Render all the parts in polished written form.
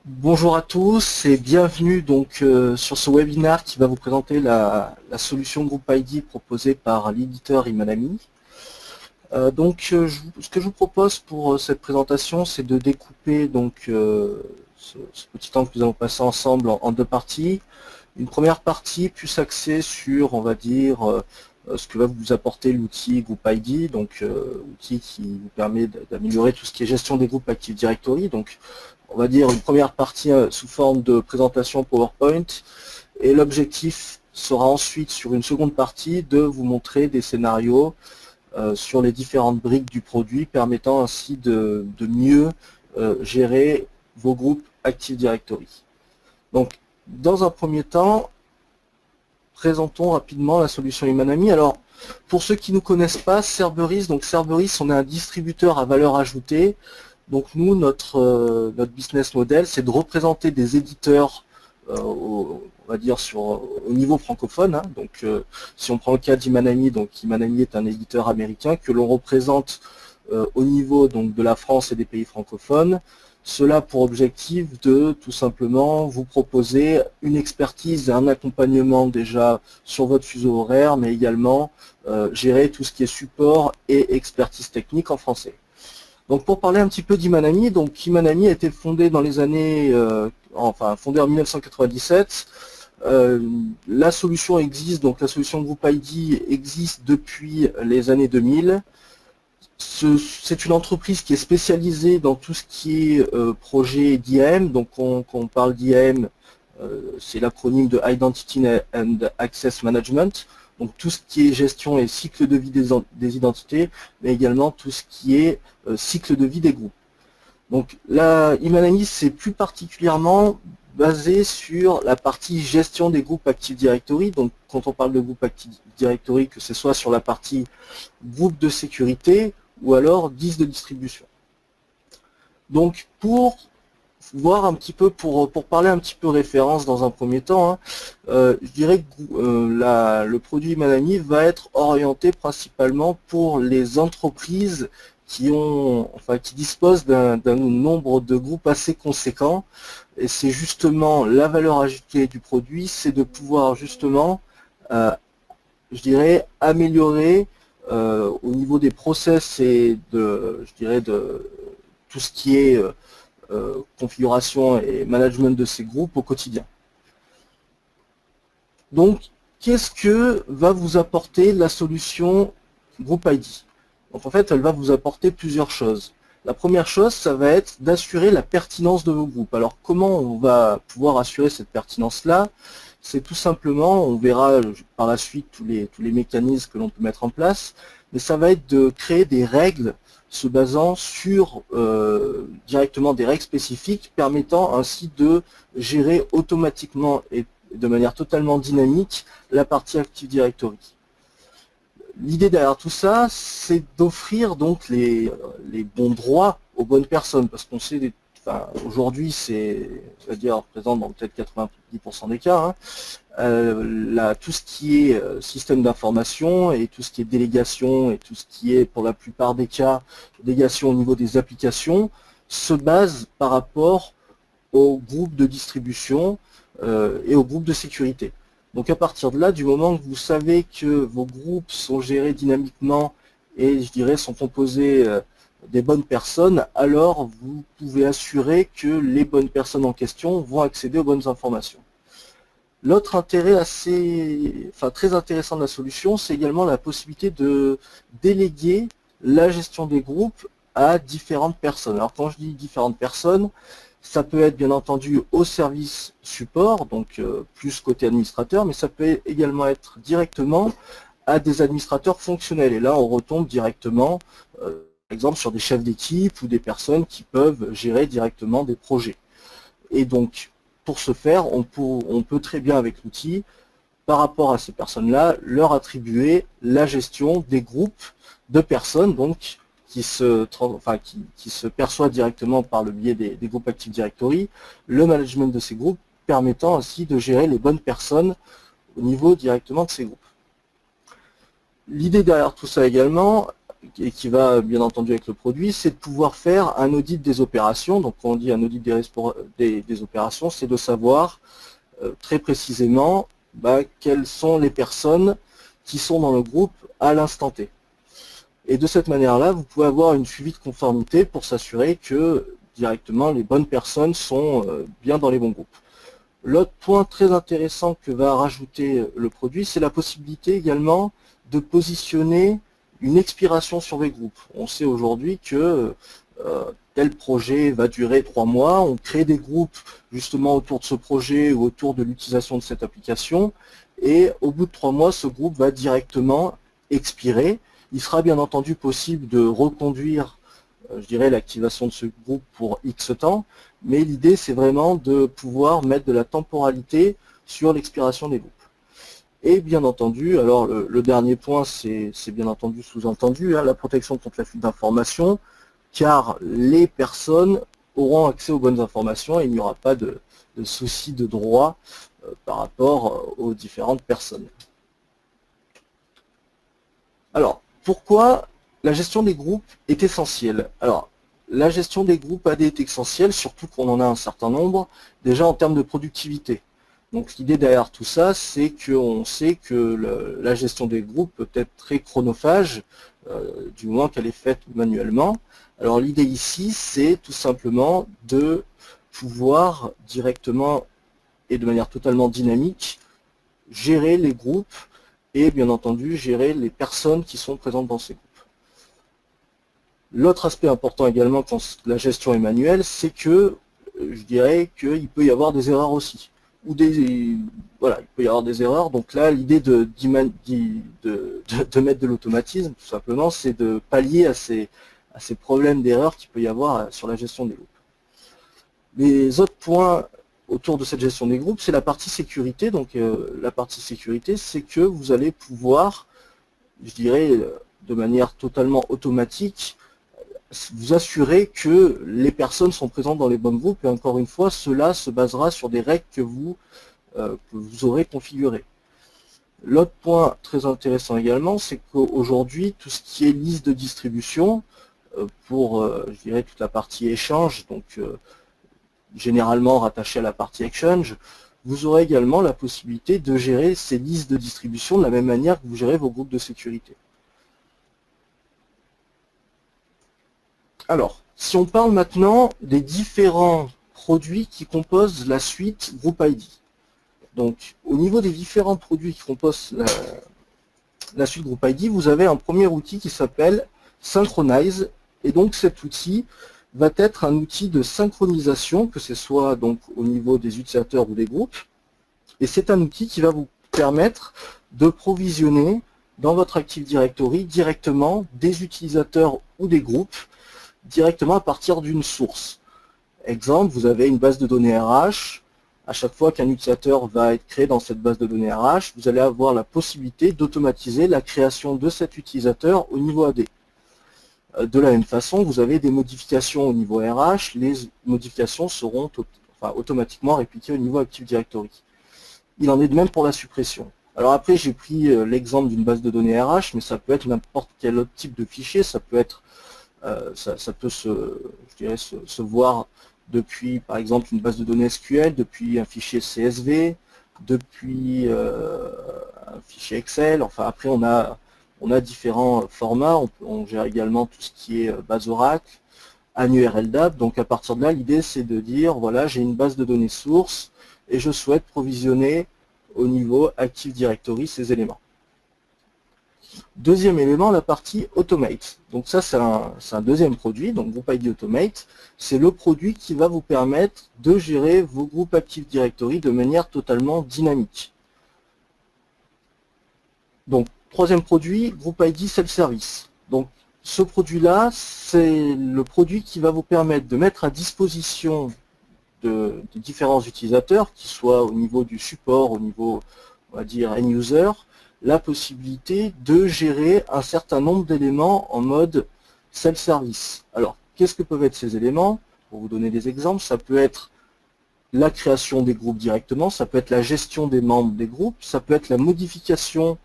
Bonjour à tous et bienvenue donc sur ce webinaire qui va vous présenter la solution Group ID proposée par l'éditeur Imanami. Ce que je vous propose pour cette présentation, c'est de découper donc ce petit temps que nous allons passer ensemble en deux parties. Une première partie plus axée sur, on va dire, ce que va vous apporter l'outil Group ID, donc outil qui vous permet d'améliorer tout ce qui est gestion des groupes Active Directory. Donc, on va dire une première partie sous forme de présentation PowerPoint, et l'objectif sera ensuite sur une seconde partie de vous montrer des scénarios sur les différentes briques du produit, permettant ainsi de mieux gérer vos groupes Active Directory. Donc, dans un premier temps, présentons rapidement la solution Imanami. Alors, pour ceux qui ne nous connaissent pas, Cerberus, on est un distributeur à valeur ajoutée. Donc nous, notre business model, c'est de représenter des éditeurs, on va dire au niveau francophone. Hein. Donc si on prend le cas d'Imanami, donc Imanami est un éditeur américain que l'on représente au niveau donc de la France et des pays francophones. Cela pour objectif de tout simplement vous proposer une expertise et un accompagnement déjà sur votre fuseau horaire, mais également gérer tout ce qui est support et expertise technique en français. Donc pour parler un petit peu d'Imanami, donc Imanami a été fondé dans les années, fondé en 1997. La solution existe, donc la solution Group ID existe depuis les années 2000. C'est une entreprise qui est spécialisée dans tout ce qui est projet d'IAM. Donc quand on parle d'IAM, c'est l'acronyme de Identity and Access Management. Donc tout ce qui est gestion et cycle de vie des identités, mais également tout ce qui est cycle de vie des groupes. Donc là, Imanami, c'est plus particulièrement basé sur la partie gestion des groupes Active Directory. Donc quand on parle de groupe Active Directory, que ce soit sur la partie groupe de sécurité ou alors 10 de distribution. Donc pour voir un petit peu, pour parler un petit peu référence dans un premier temps, hein, je dirais que le produit Imanami va être orienté principalement pour les entreprises qui disposent d'un nombre de groupes assez conséquent, et c'est justement la valeur ajoutée du produit, c'est de pouvoir justement, je dirais, améliorer au niveau des process et de tout ce qui est configuration et management de ces groupes au quotidien. Donc, qu'est-ce que va vous apporter la solution Group ID? Donc en fait, elle va vous apporter plusieurs choses. La première chose, ça va être d'assurer la pertinence de vos groupes. Alors comment on va pouvoir assurer cette pertinence-là? C'est tout simplement, on verra par la suite tous les mécanismes que l'on peut mettre en place, mais ça va être de créer des règles se basant sur directement des règles spécifiques permettant ainsi de gérer automatiquement et de manière totalement dynamique la partie Active Directory. L'idée derrière tout ça, c'est d'offrir donc les bons droits aux bonnes personnes, parce qu'on sait, aujourd'hui, c'est-à-dire représente dans peut-être 90% des cas, hein, tout ce qui est système d'information et tout ce qui est délégation et tout ce qui est, pour la plupart des cas, délégation au niveau des applications, se base par rapport aux groupes de distribution et aux groupes de sécurité. Donc à partir de là, du moment que vous savez que vos groupes sont gérés dynamiquement et je dirais sont composés des bonnes personnes, alors vous pouvez assurer que les bonnes personnes en question vont accéder aux bonnes informations. L'autre intérêt très intéressant de la solution, c'est également la possibilité de déléguer la gestion des groupes à différentes personnes. Alors quand je dis différentes personnes, ça peut être bien entendu au service support, donc plus côté administrateur, mais ça peut également être directement à des administrateurs fonctionnels. Et là, on retombe directement, par exemple, sur des chefs d'équipe ou des personnes qui peuvent gérer directement des projets. Et donc, pour ce faire, on peut très bien avec l'outil, par rapport à ces personnes-là, leur attribuer la gestion des groupes de personnes, donc qui se perçoit directement par le biais des groupes Active Directory, le management de ces groupes permettant ainsi de gérer les bonnes personnes au niveau directement de ces groupes. L'idée derrière tout ça également, et qui va bien entendu avec le produit, c'est de pouvoir faire un audit des opérations. Donc quand on dit un audit des opérations, c'est de savoir très précisément quelles sont les personnes qui sont dans le groupe à l'instant T. Et de cette manière-là, vous pouvez avoir une suivi de conformité pour s'assurer que directement les bonnes personnes sont bien dans les bons groupes. L'autre point très intéressant que va rajouter le produit, c'est la possibilité également de positionner une expiration sur les groupes. On sait aujourd'hui que tel projet va durer 3 mois, on crée des groupes justement autour de ce projet ou autour de l'utilisation de cette application, et au bout de 3 mois, ce groupe va directement expirer. Il sera bien entendu possible de reconduire, je dirais, l'activation de ce groupe pour X temps, mais l'idée c'est vraiment de pouvoir mettre de la temporalité sur l'expiration des groupes. Et bien entendu, alors le dernier point, c'est bien entendu sous-entendu, la protection contre la fuite d'informations, car les personnes auront accès aux bonnes informations et il n'y aura pas de souci de droit par rapport aux différentes personnes. Alors, pourquoi la gestion des groupes est essentielle? Alors, la gestion des groupes AD est essentielle, surtout qu'on en a un certain nombre, déjà en termes de productivité. Donc l'idée derrière tout ça, c'est qu'on sait que la gestion des groupes peut être très chronophage, du moment qu'elle est faite manuellement. Alors l'idée ici, c'est tout simplement de pouvoir directement et de manière totalement dynamique gérer les groupes et bien entendu gérer les personnes qui sont présentes dans ces groupes. L'autre aspect important également quand la gestion est manuelle, c'est que je dirais qu'il peut y avoir des erreurs aussi. Voilà, il peut y avoir des erreurs. Donc là, l'idée de mettre de l'automatisme, tout simplement, c'est de pallier à ces problèmes d'erreurs qu'il peut y avoir sur la gestion des groupes. Les autres points autour de cette gestion des groupes, c'est la partie sécurité. Donc la partie sécurité, c'est que vous allez pouvoir, je dirais, de manière totalement automatique, vous assurer que les personnes sont présentes dans les bons groupes, et encore une fois, cela se basera sur des règles que vous aurez configurées. L'autre point très intéressant également, c'est qu'aujourd'hui, tout ce qui est liste de distribution, pour, je dirais, toute la partie échange, donc généralement rattaché à la partie exchange, vous aurez également la possibilité de gérer ces listes de distribution de la même manière que vous gérez vos groupes de sécurité. Alors, si on parle maintenant des différents produits qui composent la suite Group ID. Donc, au niveau des différents produits qui composent la suite Group ID, vous avez un premier outil qui s'appelle Synchronize. Et donc, cet outil va être un outil de synchronisation, que ce soit donc au niveau des utilisateurs ou des groupes. Et c'est un outil qui va vous permettre de provisionner dans votre Active Directory directement des utilisateurs ou des groupes directement à partir d'une source. Exemple, vous avez une base de données RH. À chaque fois qu'un utilisateur va être créé dans cette base de données RH, vous allez avoir la possibilité d'automatiser la création de cet utilisateur au niveau AD. De la même façon, vous avez des modifications au niveau RH, les modifications seront automatiquement répliquées au niveau Active Directory. Il en est de même pour la suppression. Alors après, j'ai pris l'exemple d'une base de données RH, mais ça peut être n'importe quel autre type de fichier, ça peut être ça peut se voir depuis, par exemple, une base de données SQL, depuis un fichier CSV, depuis un fichier Excel. Enfin, après, on a différents formats. On gère également tout ce qui est base Oracle, un URL DAB. Donc, à partir de là, l'idée, c'est de dire, voilà, j'ai une base de données source et je souhaite provisionner au niveau Active Directory ces éléments. Deuxième élément, la partie Automate. Donc ça, c'est un deuxième produit, donc Group ID Automate. C'est le produit qui va vous permettre de gérer vos groupes Active Directory de manière totalement dynamique. Donc, troisième produit, Group ID Self-Service. Donc, ce produit-là, c'est le produit qui va vous permettre de mettre à disposition des différents utilisateurs, qu'ils soient au niveau du support, au niveau, on va dire, end-user, la possibilité de gérer un certain nombre d'éléments en mode self-service. Alors, qu'est-ce que peuvent être ces éléments? Pour vous donner des exemples, ça peut être la création des groupes directement, ça peut être la gestion des membres des groupes, ça peut être la modification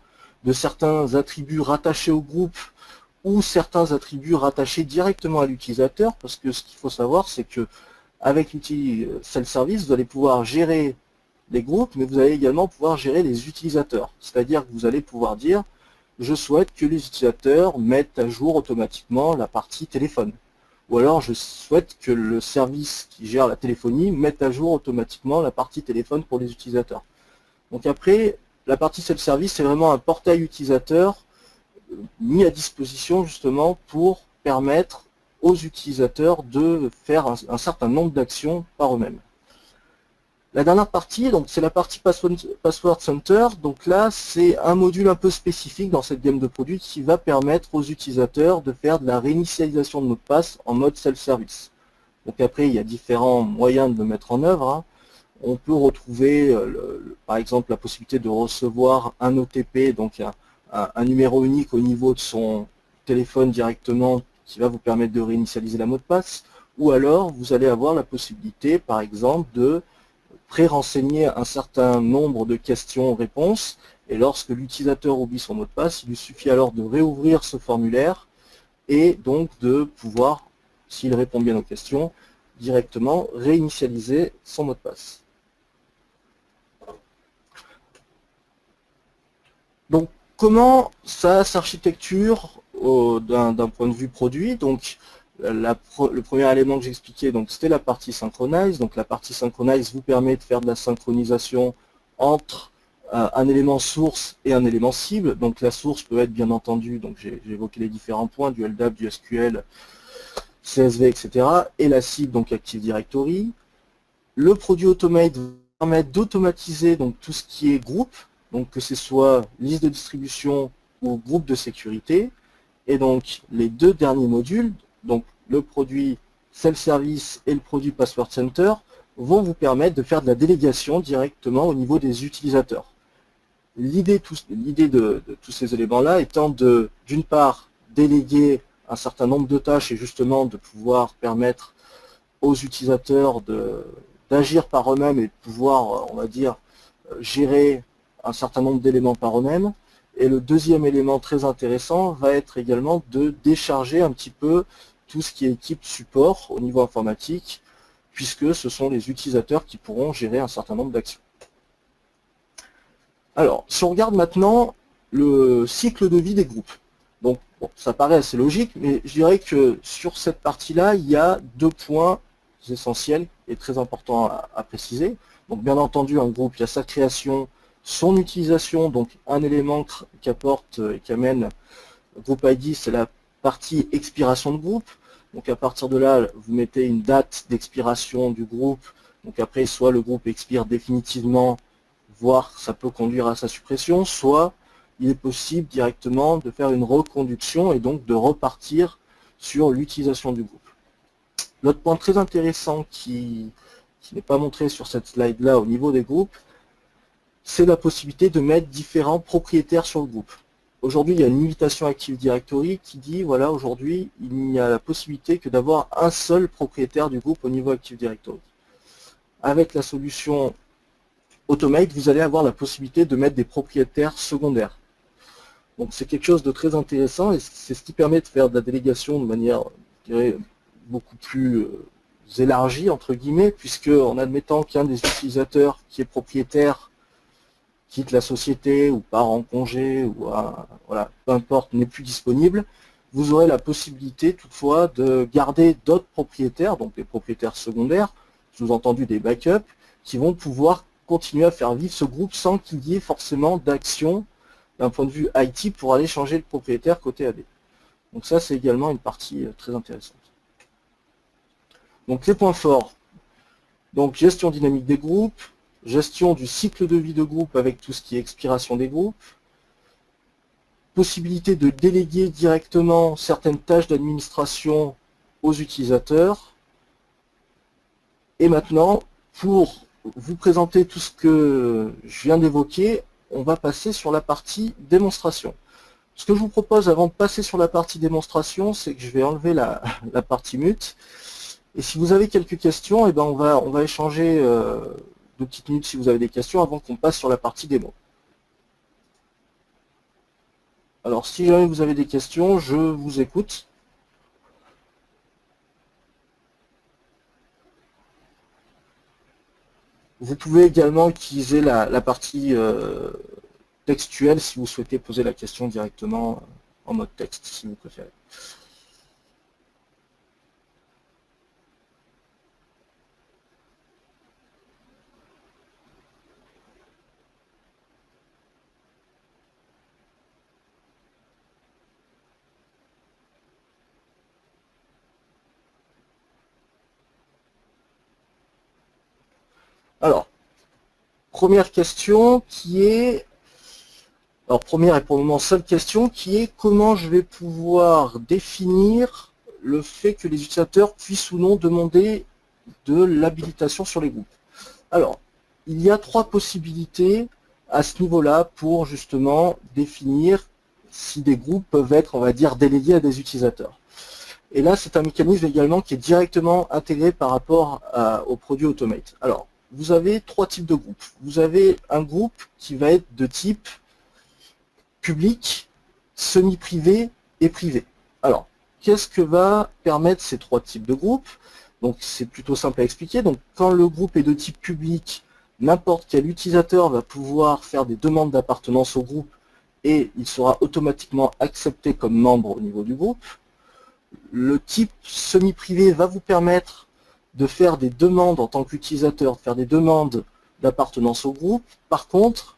de certains attributs rattachés au groupe ou certains attributs rattachés directement à l'utilisateur, parce que ce qu'il faut savoir, c'est que avec l'outil self-service, vous allez pouvoir gérer les groupes, mais vous allez également pouvoir gérer les utilisateurs. C'est-à-dire que vous allez pouvoir dire, je souhaite que les utilisateurs mettent à jour automatiquement la partie téléphone. Ou alors, je souhaite que le service qui gère la téléphonie mette à jour automatiquement la partie téléphone pour les utilisateurs. Donc après, la partie self-service, c'est vraiment un portail utilisateur mis à disposition justement pour permettre aux utilisateurs de faire un certain nombre d'actions par eux-mêmes. La dernière partie, donc c'est la partie Password Center. Donc là, c'est un module un peu spécifique dans cette gamme de produits qui va permettre aux utilisateurs de faire de la réinitialisation de mot de passe en mode self-service. Donc après, il y a différents moyens de le mettre en œuvre, hein. On peut retrouver, par exemple, la possibilité de recevoir un OTP, donc un numéro unique au niveau de son téléphone directement qui va vous permettre de réinitialiser la mot de passe, ou alors vous allez avoir la possibilité, par exemple, de pré-renseigner un certain nombre de questions-réponses, et lorsque l'utilisateur oublie son mot de passe, il lui suffit alors de réouvrir ce formulaire et donc de pouvoir, s'il répond bien aux questions, directement réinitialiser son mot de passe. Donc, comment ça s'architecture d'un point de vue produit? Donc, le premier élément que j'expliquais, c'était la partie synchronize. Donc, la partie synchronize vous permet de faire de la synchronisation entre un élément source et un élément cible. Donc, la source peut être bien entendu, donc j'ai évoqué les différents points, du LDAP, du SQL, CSV, etc. Et la cible, donc Active Directory. Le produit Automate vous permet d'automatiser donc tout ce qui est groupe, donc que ce soit liste de distribution ou groupe de sécurité. Et donc les deux derniers modules, donc le produit Self-Service et le produit Password Center, vont vous permettre de faire de la délégation directement au niveau des utilisateurs. L'idée de tous ces éléments-là étant d'une part, déléguer un certain nombre de tâches et justement de pouvoir permettre aux utilisateurs d'agir par eux-mêmes et de pouvoir, on va dire, gérer un certain nombre d'éléments par eux-mêmes. Et le deuxième élément très intéressant va être également de décharger un petit peu tout ce qui est équipe support au niveau informatique, puisque ce sont les utilisateurs qui pourront gérer un certain nombre d'actions. Alors, si on regarde maintenant le cycle de vie des groupes, donc bon, ça paraît assez logique, mais je dirais que sur cette partie-là, il y a deux points essentiels et très importants à préciser. Donc bien entendu, un groupe, il y a sa création, son utilisation, donc un élément qu'apporte et qu'amène Group ID, c'est la partie expiration de groupe. Donc à partir de là, vous mettez une date d'expiration du groupe. Donc après, soit le groupe expire définitivement, voire ça peut conduire à sa suppression, soit il est possible directement de faire une reconduction et donc de repartir sur l'utilisation du groupe. L'autre point très intéressant qui n'est pas montré sur cette slide-là au niveau des groupes, c'est la possibilité de mettre différents propriétaires sur le groupe. Aujourd'hui, il y a une limitation Active Directory qui dit, voilà, aujourd'hui, il n'y a la possibilité que d'avoir un seul propriétaire du groupe au niveau Active Directory. Avec la solution Automate, vous allez avoir la possibilité de mettre des propriétaires secondaires. Donc c'est quelque chose de très intéressant et c'est ce qui permet de faire de la délégation de manière, je dirais, beaucoup plus élargie, entre guillemets, puisque en admettant qu'un des utilisateurs qui est propriétaire quitte la société ou part en congé ou voilà, peu importe, n'est plus disponible, vous aurez la possibilité toutefois de garder d'autres propriétaires, donc des propriétaires secondaires, sous-entendu des backups, qui vont pouvoir continuer à faire vivre ce groupe sans qu'il y ait forcément d'action d'un point de vue IT pour aller changer le propriétaire côté AD. Donc ça, c'est également une partie très intéressante. Donc les points forts, donc gestion dynamique des groupes, gestion du cycle de vie de groupe avec tout ce qui est expiration des groupes, possibilité de déléguer directement certaines tâches d'administration aux utilisateurs. Et maintenant, pour vous présenter tout ce que je viens d'évoquer, on va passer sur la partie démonstration. Ce que je vous propose avant de passer sur la partie démonstration, c'est que je vais enlever la partie mute. Et si vous avez quelques questions, eh ben on va échanger 2 petites minutes si vous avez des questions avant qu'on passe sur la partie démo. Alors, si jamais vous avez des questions, je vous écoute. Vous pouvez également utiliser la partie textuelle si vous souhaitez poser la question directement en mode texte, si vous préférez. Alors, première question qui est... Alors, première et pour le moment seule question qui est comment je vais pouvoir définir le fait que les utilisateurs puissent ou non demander de l'habilitation sur les groupes. Alors, il y a trois possibilités à ce niveau-là pour justement définir si des groupes peuvent être, on va dire, délégués à des utilisateurs. Et là, c'est un mécanisme également qui est directement intégré par rapport au produit Automate. Alors, vous avez trois types de groupes. Vous avez un groupe qui va être de type public, semi-privé et privé. Alors, qu'est-ce que va permettre ces trois types de groupes? Donc, c'est plutôt simple à expliquer. Donc, quand le groupe est de type public, n'importe quel utilisateur va pouvoir faire des demandes d'appartenance au groupe et il sera automatiquement accepté comme membre au niveau du groupe. Le type semi-privé va vous permettre de faire des demandes en tant qu'utilisateur, de faire des demandes d'appartenance au groupe. Par contre,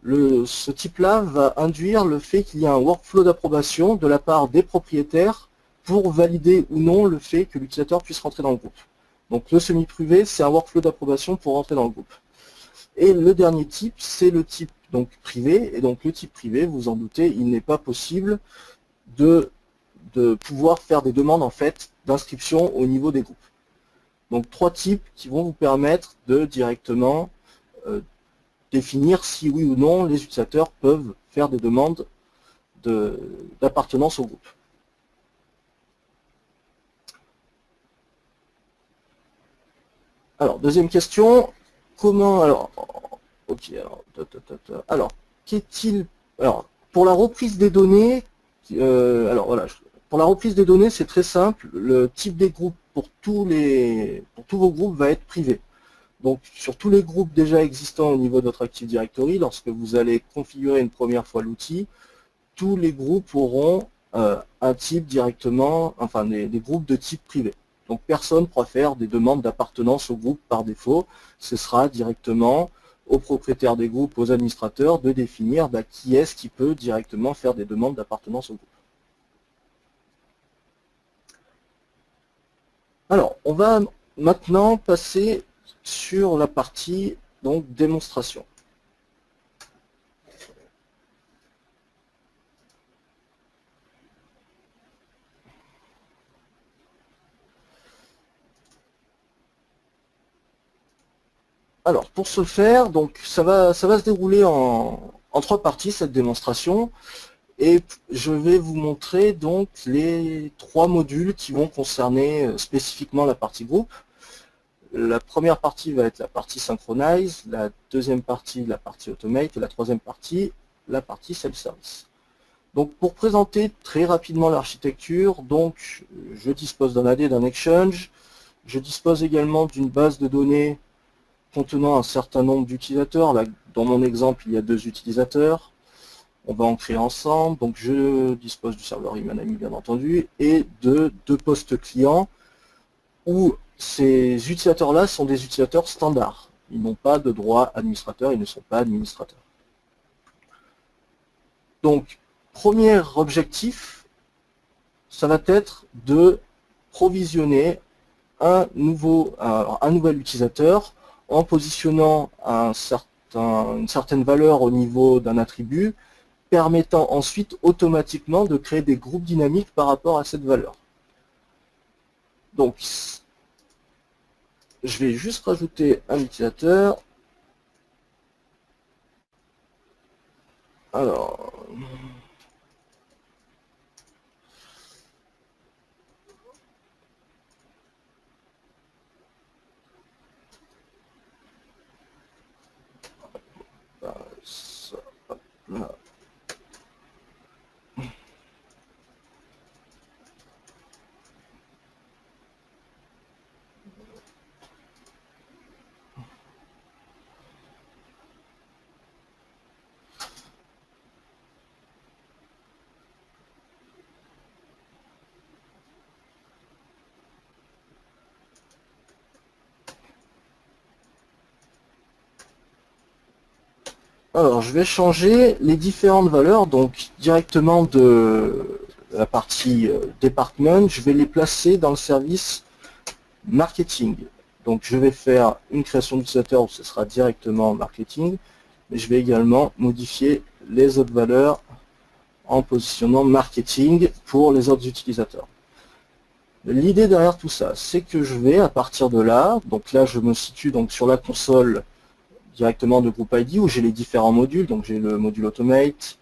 ce type-là va induire le fait qu'il y a un workflow d'approbation de la part des propriétaires pour valider ou non le fait que l'utilisateur puisse rentrer dans le groupe. Donc le semi-privé, c'est un workflow d'approbation pour rentrer dans le groupe. Et le dernier type, c'est le type donc privé. Et donc le type privé, vous en doutez, il n'est pas possible de pouvoir faire des demandes en fait d'inscription au niveau des groupes. Donc trois types qui vont vous permettre de directement définir si oui ou non les utilisateurs peuvent faire des demandes d'appartenance au groupe. Alors, deuxième question, comment, alors, ok, alors, qu'est-il, alors, pour la reprise des données, alors voilà, pour la reprise des données, c'est très simple, le type des groupes pour tous vos groupes va être privé. Donc, sur tous les groupes déjà existants au niveau de votre Active Directory, lorsque vous allez configurer une première fois l'outil, tous les groupes auront un type directement, enfin des groupes de type privé. Donc personne ne pourra faire des demandes d'appartenance au groupe par défaut. Ce sera directement aux propriétaires des groupes, aux administrateurs, de définir qui est-ce qui peut directement faire des demandes d'appartenance au groupe. Alors, on va maintenant passer sur la partie donc démonstration. Alors, pour ce faire, donc ça va se dérouler en trois parties, cette démonstration. Et je vais vous montrer donc les trois modules qui vont concerner spécifiquement la partie groupe. La première partie va être la partie synchronize, la deuxième partie la partie automate et la troisième partie la partie self-service. Donc pour présenter très rapidement l'architecture, donc je dispose d'un AD, d'un exchange, je dispose également d'une base de données contenant un certain nombre d'utilisateurs. Là, dans mon exemple, il y a 2 utilisateurs. On va en créer ensemble. Donc je dispose du serveur Imanami bien entendu et de 2 postes clients où ces utilisateurs-là sont des utilisateurs standards. Ils n'ont pas de droit administrateur, ils ne sont pas administrateurs. Donc, premier objectif, ça va être de provisionner un nouvel utilisateur en positionnant une certaine valeur au niveau d'un attribut, permettant ensuite automatiquement de créer des groupes dynamiques par rapport à cette valeur. Donc, je vais juste rajouter un utilisateur. Alors, ça, hop là. Alors, je vais changer les différentes valeurs, donc directement de la partie Department, je vais les placer dans le service Marketing. Donc, je vais faire une création d'utilisateur où ce sera directement Marketing, mais je vais également modifier les autres valeurs en positionnant Marketing pour les autres utilisateurs. L'idée derrière tout ça, c'est que je vais, à partir de là, donc là je me situe donc sur la console directement de Group ID où j'ai les différents modules, donc j'ai le module Automate,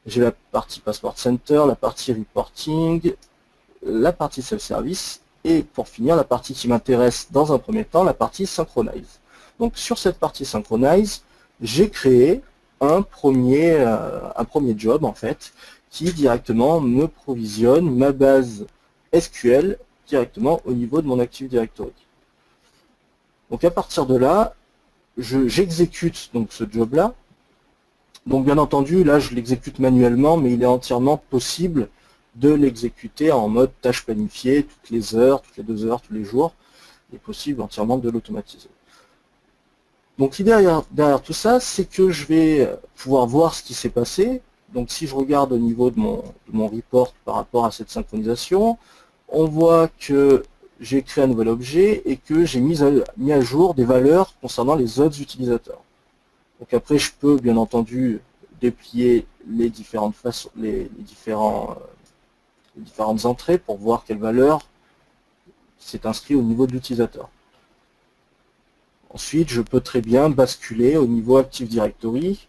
j'ai la partie Passport Center, la partie Reporting, la partie Self-Service, et pour finir, la partie qui m'intéresse dans un premier temps, la partie Synchronize. Donc sur cette partie Synchronize, j'ai créé un premier job en fait, qui directement me provisionne ma base SQL directement au niveau de mon Active Directory. Donc à partir de là, j'exécute donc ce job-là. Donc bien entendu, là je l'exécute manuellement, mais il est entièrement possible de l'exécuter en mode tâche planifiée, toutes les heures, toutes les 2 heures, tous les jours. Il est possible entièrement de l'automatiser. Donc l'idée derrière tout ça, c'est que je vais pouvoir voir ce qui s'est passé. Donc si je regarde au niveau de mon report par rapport à cette synchronisation, on voit que j'ai créé un nouvel objet et que j'ai mis à jour des valeurs concernant les autres utilisateurs. Donc après, je peux bien entendu déplier les différentes façons, les différentes entrées pour voir quelle valeur s'est inscrite au niveau de l'utilisateur. Ensuite, je peux très bien basculer au niveau Active Directory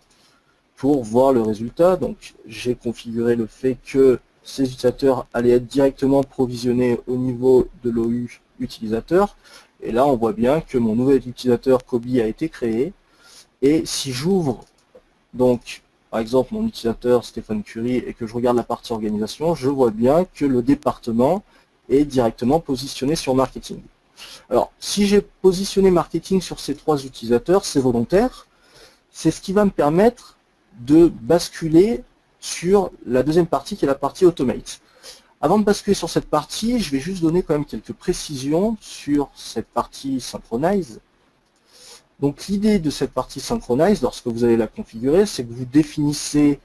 pour voir le résultat. Donc, j'ai configuré le fait que ces utilisateurs allaient être directement provisionnés au niveau de l'OU utilisateur. Et là, on voit bien que mon nouvel utilisateur Kobe a été créé. Et si j'ouvre, donc, par exemple, mon utilisateur Stéphane Curie et que je regarde la partie organisation, je vois bien que le département est directement positionné sur Marketing. Alors, si j'ai positionné Marketing sur ces 3 utilisateurs, c'est volontaire. C'est ce qui va me permettre de basculer sur la deuxième partie qui est la partie Automate. Avant de basculer sur cette partie, je vais juste donner quand même quelques précisions sur cette partie Synchronize. Donc l'idée de cette partie Synchronize, lorsque vous allez la configurer, c'est que vous définissez,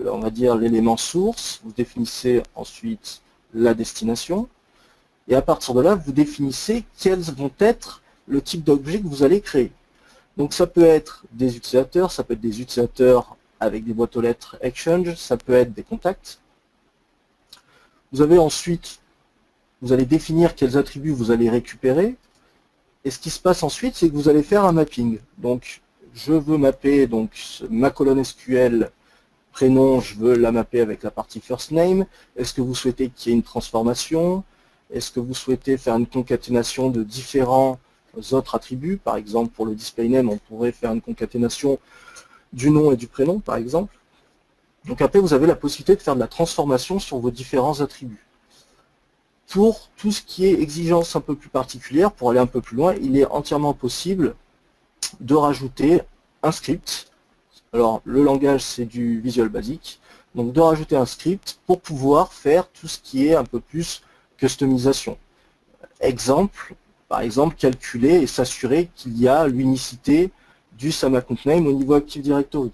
on va dire, l'élément source, vous définissez ensuite la destination, et à partir de là, vous définissez quels vont être le type d'objet que vous allez créer. Donc ça peut être des utilisateurs, ça peut être des utilisateurs avec des boîtes aux lettres Exchange, ça peut être des contacts. Vous avez ensuite, vous allez définir quels attributs vous allez récupérer. Et ce qui se passe ensuite, c'est que vous allez faire un mapping. Donc, je veux mapper donc ma colonne SQL prénom, je veux la mapper avec la partie first name. Est-ce que vous souhaitez qu'il y ait une transformation? Est-ce que vous souhaitez faire une concaténation de différents autres attributs? Par exemple, pour le display name, on pourrait faire une concaténation du nom et du prénom, par exemple. Donc après, vous avez la possibilité de faire de la transformation sur vos différents attributs. Pour tout ce qui est exigence un peu plus particulière, pour aller un peu plus loin, il est entièrement possible de rajouter un script. Alors, le langage, c'est du Visual Basic. Donc, de rajouter un script pour pouvoir faire tout ce qui est un peu plus customisation. Exemple, par exemple, calculer et s'assurer qu'il y a l'unicité du SAM account name au niveau Active Directory.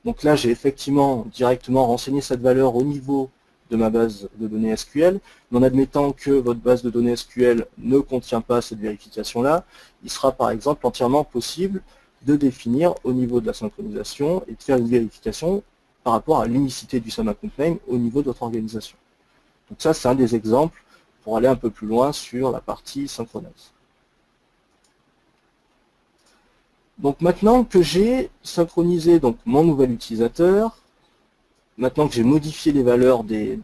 Donc là, j'ai effectivement directement renseigné cette valeur au niveau de ma base de données SQL, mais en admettant que votre base de données SQL ne contient pas cette vérification-là, il sera par exemple entièrement possible de définir au niveau de la synchronisation et de faire une vérification par rapport à l'unicité du SAM account name au niveau de votre organisation. Donc ça, c'est un des exemples pour aller un peu plus loin sur la partie Synchronize. Donc maintenant que j'ai synchronisé donc mon nouvel utilisateur, maintenant que j'ai modifié les valeurs des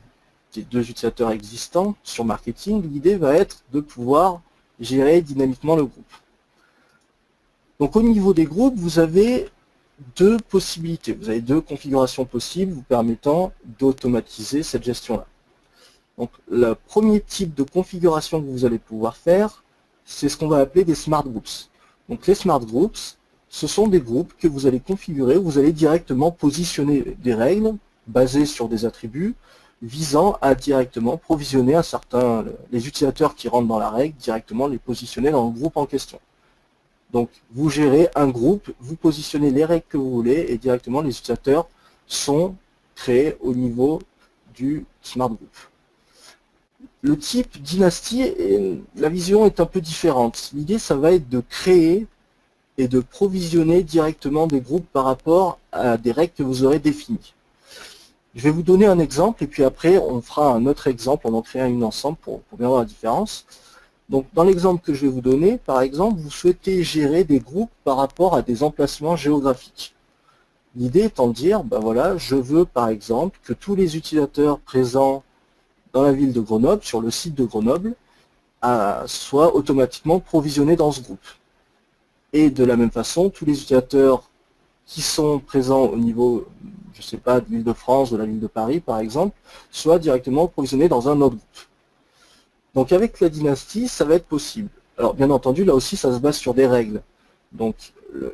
2 utilisateurs existants sur Marketing, l'idée va être de pouvoir gérer dynamiquement le groupe. Donc au niveau des groupes, vous avez 2 possibilités, vous avez 2 configurations possibles vous permettant d'automatiser cette gestion-là. Donc le premier type de configuration que vous allez pouvoir faire, c'est ce qu'on va appeler des Smart Groups. Donc les Smart Groups, ce sont des groupes que vous allez configurer, où vous allez directement positionner des règles basées sur des attributs visant à directement provisionner les utilisateurs qui rentrent dans la règle, directement les positionner dans le groupe en question. Donc, vous gérez un groupe, vous positionnez les règles que vous voulez et directement les utilisateurs sont créés au niveau du Smart Group. Le type dynastie, la vision est un peu différente. L'idée, ça va être de créer et de provisionner directement des groupes par rapport à des règles que vous aurez définies. Je vais vous donner un exemple et puis après on fera un autre exemple, on en créera une ensemble pour bien voir la différence. Donc dans l'exemple que je vais vous donner, par exemple, vous souhaitez gérer des groupes par rapport à des emplacements géographiques. L'idée étant de dire, ben voilà, je veux par exemple que tous les utilisateurs présents dans la ville de Grenoble, sur le site de Grenoble, soient automatiquement provisionnés dans ce groupe. Et de la même façon, tous les utilisateurs qui sont présents au niveau, je ne sais pas, de l'Île-de-France, de la ville de Paris par exemple, soient directement provisionnés dans un autre groupe. Donc avec la dynastie, ça va être possible. Alors bien entendu, là aussi, ça se base sur des règles. Donc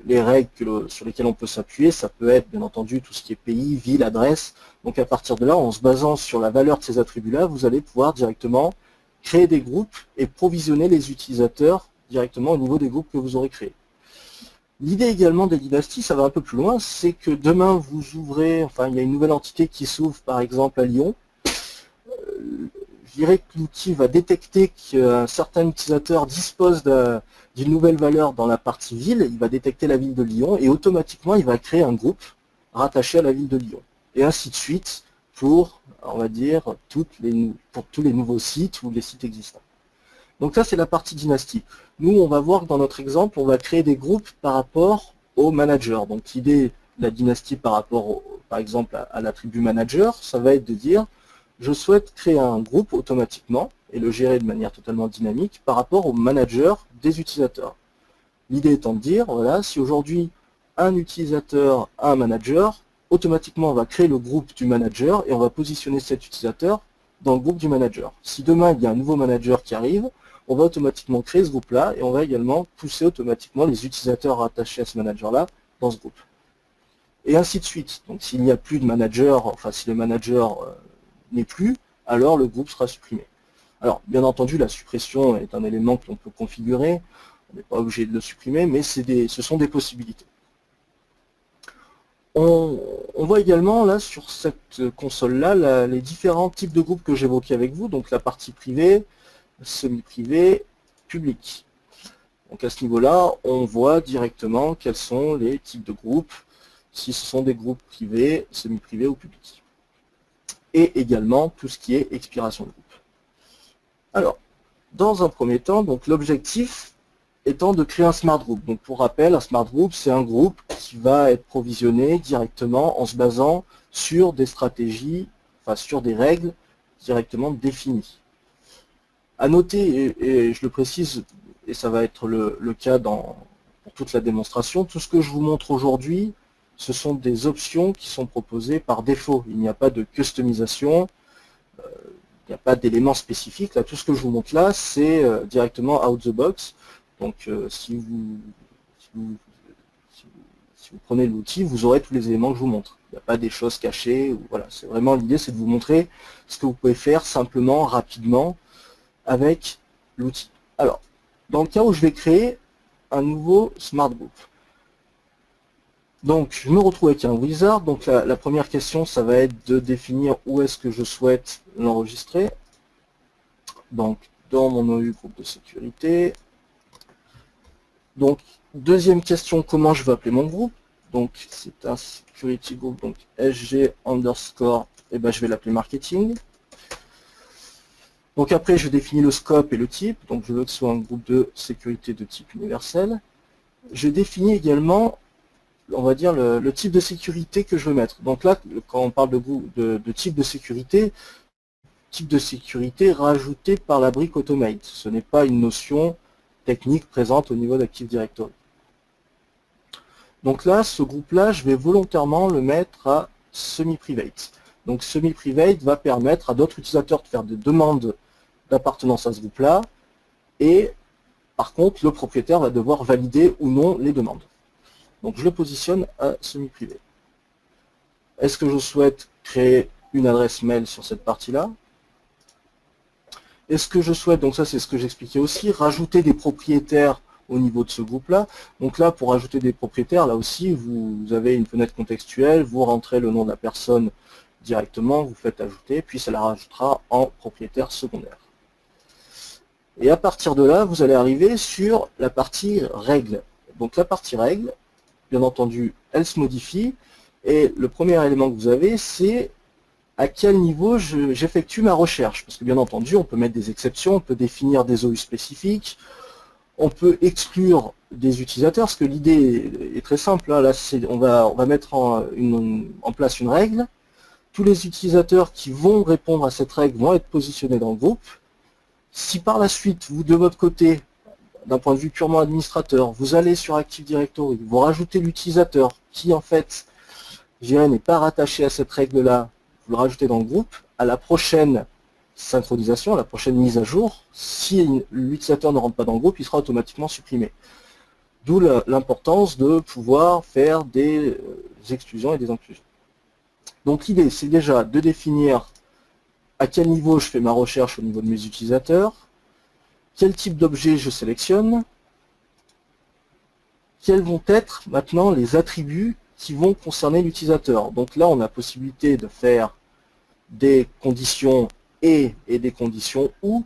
les règles sur lesquelles on peut s'appuyer, ça peut être bien entendu tout ce qui est pays, ville, adresse. Donc à partir de là, en se basant sur la valeur de ces attributs-là, vous allez pouvoir directement créer des groupes et provisionner les utilisateurs directement au niveau des groupes que vous aurez créés. L'idée également des dynasties, ça va un peu plus loin, c'est que demain vous ouvrez, enfin il y a une nouvelle entité qui s'ouvre par exemple à Lyon. Je dirais que l'outil va détecter qu'un certain utilisateur dispose d'une nouvelle valeur dans la partie ville, il va détecter la ville de Lyon et automatiquement il va créer un groupe rattaché à la ville de Lyon. Et ainsi de suite pour, on va dire, pour tous les nouveaux sites ou les sites existants. Donc ça c'est la partie dynastie. Nous on va voir que dans notre exemple on va créer des groupes par rapport au manager. Donc l'idée de la dynastie par rapport par exemple à l'attribut manager, ça va être de dire je souhaite créer un groupe automatiquement et le gérer de manière totalement dynamique par rapport au manager des utilisateurs. L'idée étant de dire, voilà, si aujourd'hui un utilisateur a un manager, automatiquement on va créer le groupe du manager et on va positionner cet utilisateur dans le groupe du manager. Si demain il y a un nouveau manager qui arrive, on va automatiquement créer ce groupe-là et on va également pousser automatiquement les utilisateurs rattachés à ce manager-là dans ce groupe. Et ainsi de suite. Donc s'il n'y a plus de manager, enfin si le manager n'est plus, alors le groupe sera supprimé. Alors bien entendu la suppression est un élément que l'on peut configurer, on n'est pas obligé de le supprimer, mais ce sont des possibilités. On voit également là sur cette console-là les différents types de groupes que j'évoquais avec vous, donc la partie privée, semi-privé, public. Donc à ce niveau-là, on voit directement quels sont les types de groupes, si ce sont des groupes privés, semi-privés ou publics. Et également tout ce qui est expiration de groupe. Alors, dans un premier temps, donc l'objectif étant de créer un smart group. Donc pour rappel, un smart group, c'est un groupe qui va être provisionné directement en se basant sur des stratégies, enfin sur des règles directement définies. À noter, et je le précise, et ça va être le cas pour toute la démonstration, tout ce que je vous montre aujourd'hui, ce sont des options qui sont proposées par défaut. Il n'y a pas de customisation, il n'y a pas d'éléments spécifiques. Là, tout ce que je vous montre là, c'est directement out the box. Donc si vous prenez l'outil, vous aurez tous les éléments que je vous montre. Il n'y a pas des choses cachées. Voilà, c'est vraiment l'idée, c'est de vous montrer ce que vous pouvez faire simplement, rapidement, avec l'outil. Alors, dans le cas où je vais créer un nouveau Smart Group. Donc, je me retrouve avec un wizard. Donc, la première question, ça va être de définir où est-ce que je souhaite l'enregistrer. Donc, dans mon OU groupe de sécurité. Donc, deuxième question, comment je vais appeler mon groupe? Donc, c'est un security group, donc SG underscore, et ben je vais l'appeler marketing. Donc après, je définis le scope et le type. Donc, je veux que ce soit un groupe de sécurité de type universel. Je définis également, on va dire, le type de sécurité que je veux mettre. Donc là, quand on parle de type de sécurité rajouté par la brique Automate. Ce n'est pas une notion technique présente au niveau d'Active Directory. Donc là, ce groupe-là, je vais volontairement le mettre à semi-private. Donc semi-private va permettre à d'autres utilisateurs de faire des demandes d'appartenance à ce groupe-là, et par contre, le propriétaire va devoir valider ou non les demandes. Donc je le positionne à semi-privé. Est-ce que je souhaite créer une adresse mail sur cette partie-là? Est-ce que je souhaite, donc ça c'est ce que j'expliquais aussi, rajouter des propriétaires au niveau de ce groupe-là. Donc là, pour ajouter des propriétaires, là aussi, vous avez une fenêtre contextuelle, vous rentrez le nom de la personne directement, vous faites ajouter, puis ça la rajoutera en propriétaire secondaire. Et à partir de là, vous allez arriver sur la partie règles. Donc la partie règles, bien entendu, elle se modifie, et le premier élément que vous avez, c'est à quel niveau j'effectue ma recherche. Parce que bien entendu, on peut mettre des exceptions, on peut définir des OU spécifiques, on peut exclure des utilisateurs, parce que l'idée est très simple. Là, on va mettre en place une règle. Tous les utilisateurs qui vont répondre à cette règle vont être positionnés dans le groupe. Si par la suite, vous de votre côté, d'un point de vue purement administrateur, vous allez sur Active Directory, vous rajoutez l'utilisateur qui en fait, je dirais, n'est pas rattaché à cette règle-là, vous le rajoutez dans le groupe, à la prochaine synchronisation, à la prochaine mise à jour, si l'utilisateur ne rentre pas dans le groupe, il sera automatiquement supprimé. D'où l'importance de pouvoir faire des exclusions et des inclusions. Donc l'idée, c'est déjà de définir à quel niveau je fais ma recherche au niveau de mes utilisateurs, quel type d'objet je sélectionne, quels vont être maintenant les attributs qui vont concerner l'utilisateur. Donc là, on a la possibilité de faire des conditions et des conditions ou,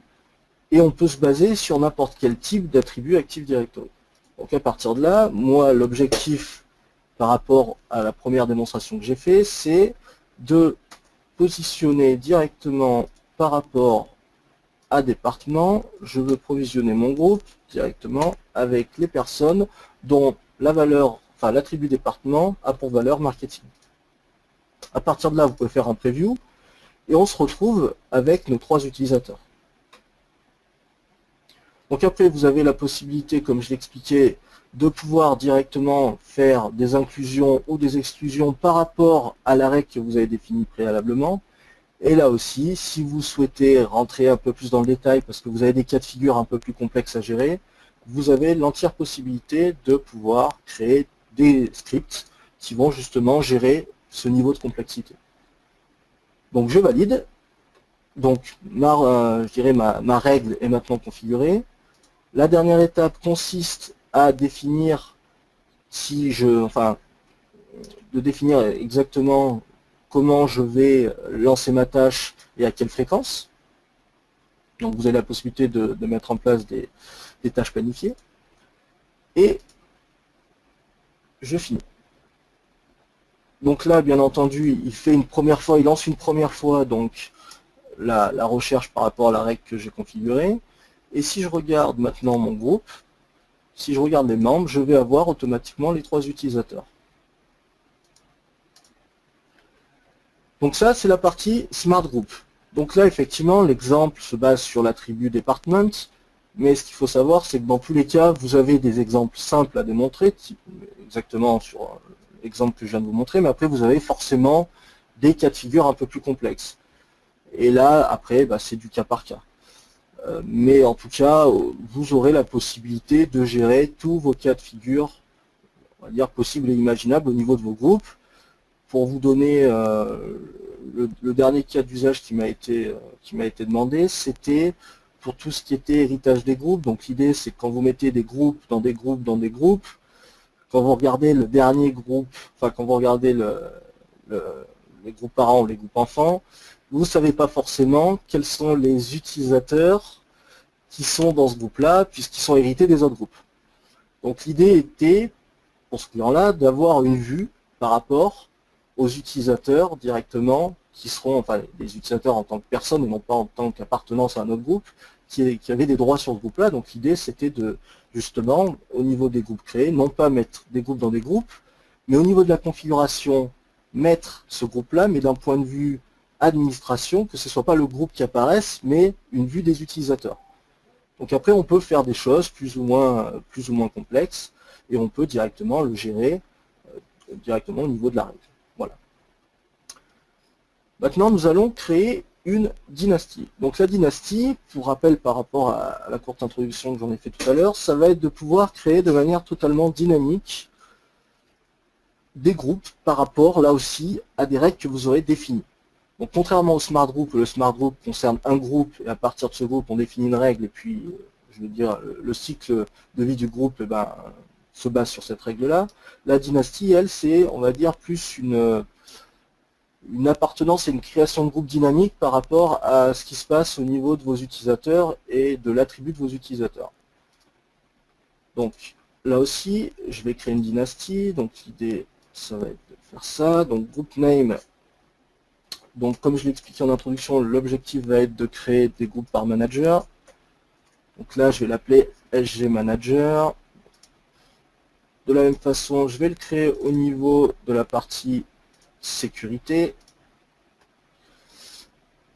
et on peut se baser sur n'importe quel type d'attribut Active Directory. Donc à partir de là, moi, l'objectif par rapport à la première démonstration que j'ai fait, c'est de positionner directement par rapport à département, je veux provisionner mon groupe directement avec les personnes dont la valeur, enfin l'attribut département a pour valeur marketing. À partir de là, vous pouvez faire un preview et on se retrouve avec nos 3 utilisateurs. Donc après, vous avez la possibilité, comme je l'expliquais, de pouvoir directement faire des inclusions ou des exclusions par rapport à la règle que vous avez définie préalablement. Et là aussi, si vous souhaitez rentrer un peu plus dans le détail, parce que vous avez des cas de figure un peu plus complexes à gérer, vous avez l'entière possibilité de pouvoir créer des scripts qui vont justement gérer ce niveau de complexité. Donc je valide. Donc je dirais ma règle est maintenant configurée. La dernière étape consiste à définir de définir exactement comment je vais lancer ma tâche et à quelle fréquence. Donc vous avez la possibilité de mettre en place des tâches planifiées. Et je finis. Donc là, bien entendu, il lance une première fois donc la recherche par rapport à la règle que j'ai configurée. Et si je regarde maintenant mon groupe, si je regarde les membres, je vais avoir automatiquement les 3 utilisateurs. Donc ça, c'est la partie Smart Group. Donc là, effectivement, l'exemple se base sur l'attribut Department, mais ce qu'il faut savoir, c'est que dans tous les cas, vous avez des exemples simples à démontrer, exactement sur l'exemple que je viens de vous montrer, mais après, vous avez forcément des cas de figure un peu plus complexes. Et là, après, c'est du cas par cas. Mais en tout cas, vous aurez la possibilité de gérer tous vos cas de figure, on va dire possibles et imaginables au niveau de vos groupes. Pour vous donner le dernier cas d'usage qui m'a été demandé, c'était pour tout ce qui était héritage des groupes. Donc l'idée, c'est que quand vous mettez des groupes dans des groupes dans des groupes, quand vous regardez le dernier groupe, enfin quand vous regardez les groupes parents ou les groupes enfants, vous ne savez pas forcément quels sont les utilisateurs qui sont dans ce groupe-là, puisqu'ils sont hérités des autres groupes. Donc l'idée était, pour ce client-là, d'avoir une vue par rapport aux utilisateurs directement, qui seront, enfin les utilisateurs en tant que personne et non pas en tant qu'appartenance à un autre groupe, qui avaient des droits sur ce groupe-là. Donc l'idée c'était de, justement, au niveau des groupes créés, non pas mettre des groupes dans des groupes, mais au niveau de la configuration, mettre ce groupe-là, mais d'un point de vue administration, que ce ne soit pas le groupe qui apparaisse, mais une vue des utilisateurs. Donc après on peut faire des choses plus ou moins complexes, et on peut directement le gérer directement au niveau de la règle. Voilà. Maintenant, nous allons créer une dynastie. Donc la dynastie, pour rappel par rapport à la courte introduction que j'en ai fait tout à l'heure, ça va être de pouvoir créer de manière totalement dynamique des groupes par rapport, là aussi, à des règles que vous aurez définies. Donc contrairement au Smart Group, le Smart Group concerne un groupe, et à partir de ce groupe, on définit une règle, et puis je veux dire, le cycle de vie du groupe se base sur cette règle-là. La dynastie, elle, c'est, on va dire, plus une appartenance et une création de groupe dynamique par rapport à ce qui se passe au niveau de vos utilisateurs et de l'attribut de vos utilisateurs. Donc, là aussi, je vais créer une dynastie. Donc, l'idée, ça va être de faire ça. Donc, group name. Donc, comme je l'ai expliqué en introduction, l'objectif va être de créer des groupes par manager. Donc là, je vais l'appeler SG Manager. De la même façon, je vais le créer au niveau de la partie sécurité.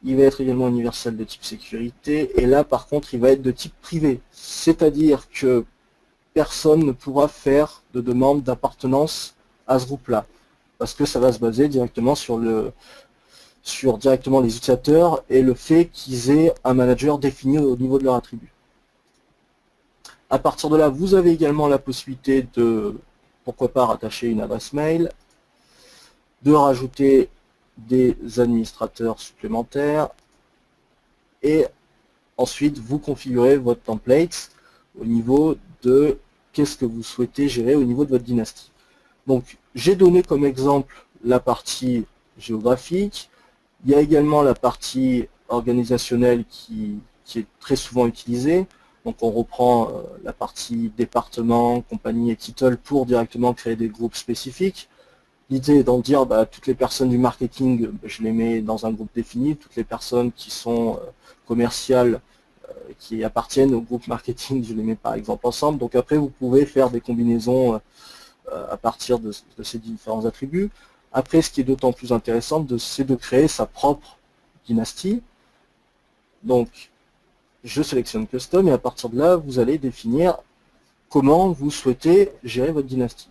Il va être également universel de type sécurité. Et là, par contre, il va être de type privé. C'est-à-dire que personne ne pourra faire de demande d'appartenance à ce groupe-là. Parce que ça va se baser directement sur directement les utilisateurs et le fait qu'ils aient un manager défini au niveau de leur attribut. À partir de là, vous avez également la possibilité de, pourquoi pas, rattacher une adresse mail, de rajouter des administrateurs supplémentaires et ensuite vous configurez votre template au niveau de qu'est-ce que vous souhaitez gérer au niveau de votre dynastie. Donc j'ai donné comme exemple la partie géographique. Il y a également la partie organisationnelle qui est très souvent utilisée. Donc on reprend la partie département, compagnie et title pour directement créer des groupes spécifiques. L'idée étant de dire toutes les personnes du marketing, je les mets dans un groupe défini, toutes les personnes qui sont commerciales, qui appartiennent au groupe marketing, je les mets par exemple ensemble. Donc après vous pouvez faire des combinaisons à partir de ces différents attributs. Après, ce qui est d'autant plus intéressant, c'est de créer sa propre dynastie. Donc, je sélectionne Custom et à partir de là, vous allez définir comment vous souhaitez gérer votre dynastie.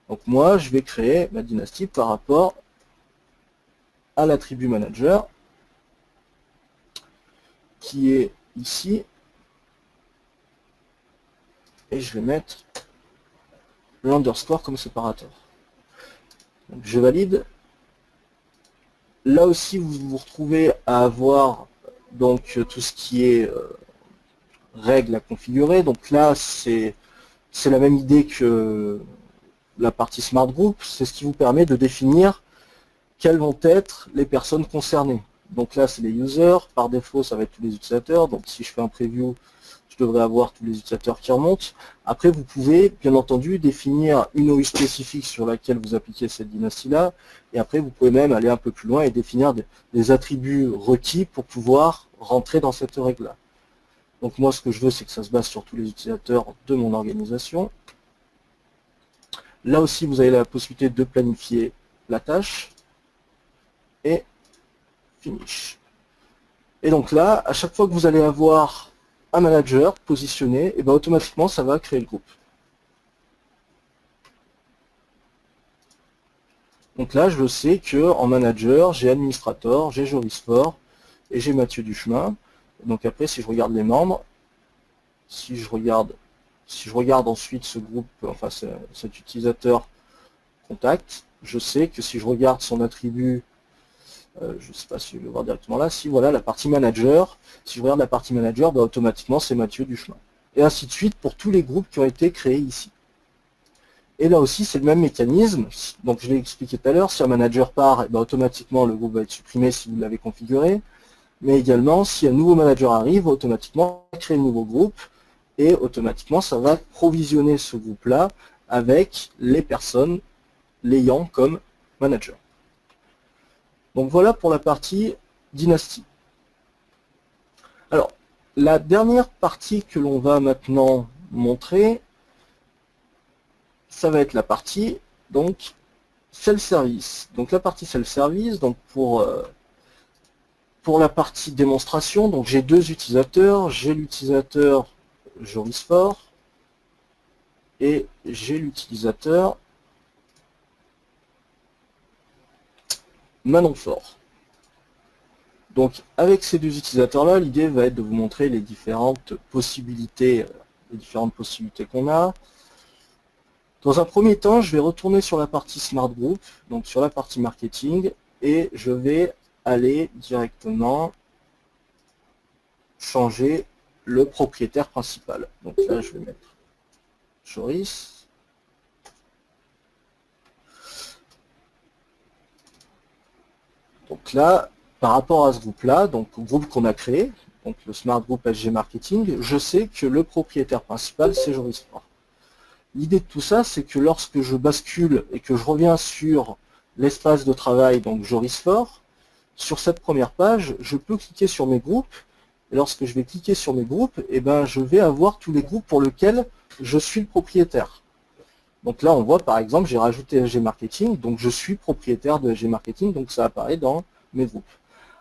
Donc moi, je vais créer ma dynastie par rapport à l'attribut manager qui est ici. Et je vais mettre l'underscore comme séparateur. Donc, je valide. Là aussi, vous vous retrouvez à avoir donc tout ce qui est règles à configurer. Donc là, c'est la même idée que la partie Smart Group. C'est ce qui vous permet de définir quelles vont être les personnes concernées. Donc là, c'est les users. Par défaut, ça va être tous les utilisateurs. Donc si je fais un preview, je devrais avoir tous les utilisateurs qui remontent. Après, vous pouvez, bien entendu, définir une OU spécifique sur laquelle vous appliquez cette dynastie-là. Et après, vous pouvez même aller un peu plus loin et définir des attributs requis pour pouvoir rentrer dans cette règle-là. Donc moi, ce que je veux, c'est que ça se base sur tous les utilisateurs de mon organisation. Là aussi, vous avez la possibilité de planifier la tâche. Et finish. Et donc là, à chaque fois que vous allez avoir un manager positionné, et automatiquement, ça va créer le groupe. Donc là, je sais que en manager, j'ai administrator, j'ai Joris Fort et j'ai Mathieu Duchemin. Donc après, si je regarde les membres, si je regarde ensuite ce groupe, enfin cet utilisateur contact, je sais que si je regarde son attribut, je ne sais pas si je vais le voir directement là, si voilà la partie manager, si je regarde la partie manager, automatiquement c'est Mathieu Duchemin. Et ainsi de suite pour tous les groupes qui ont été créés ici. Et là aussi c'est le même mécanisme, donc je l'ai expliqué tout à l'heure, si un manager part, automatiquement le groupe va être supprimé si vous l'avez configuré, mais également si un nouveau manager arrive, automatiquement créer un nouveau groupe, et automatiquement ça va provisionner ce groupe-là avec les personnes l'ayant comme manager. Donc voilà pour la partie dynastie. Alors, la dernière partie que l'on va maintenant montrer, ça va être la partie donc self-service. Donc la partie self-service, donc pour la partie démonstration, donc j'ai deux utilisateurs, j'ai l'utilisateur Joris Fort et j'ai l'utilisateur Manon Fort. Donc avec ces deux utilisateurs-là, l'idée va être de vous montrer les différentes possibilités qu'on a. Dans un premier temps, je vais retourner sur la partie Smart Group, donc sur la partie marketing, et je vais aller directement changer le propriétaire principal. Donc là, je vais mettre Joris. Donc là, par rapport à ce groupe-là, donc au groupe qu'on a créé, donc le Smart Group SG Marketing, je sais que le propriétaire principal, c'est Joris Sport. L'idée de tout ça, c'est que lorsque je bascule et que je reviens sur l'espace de travail, donc Joris Sport, sur cette première page, je peux cliquer sur mes groupes. Et lorsque je vais cliquer sur mes groupes, eh ben, je vais avoir tous les groupes pour lesquels je suis le propriétaire. Donc là, on voit par exemple, j'ai rajouté SG Marketing, donc je suis propriétaire de SG Marketing, donc ça apparaît dans mes groupes.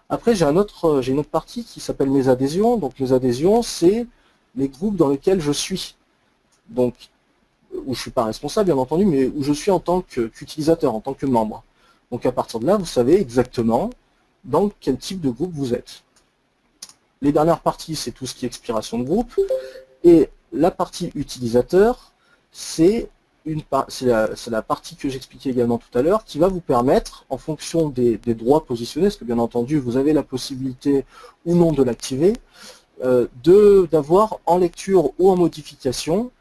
Après, j'ai une autre partie qui s'appelle mes adhésions. Donc mes adhésions, c'est les groupes dans lesquels je suis. Donc, où je ne suis pas responsable, bien entendu, mais où je suis en tant qu'utilisateur, en tant que membre. Donc à partir de là, vous savez exactement dans quel type de groupe vous êtes. Les dernières parties, c'est tout ce qui est expiration de groupe. Et la partie utilisateur, c'est la partie que j'expliquais également tout à l'heure, qui va vous permettre, en fonction des droits positionnés, parce que bien entendu, vous avez la possibilité ou non de l'activer, d'avoir en lecture ou en modification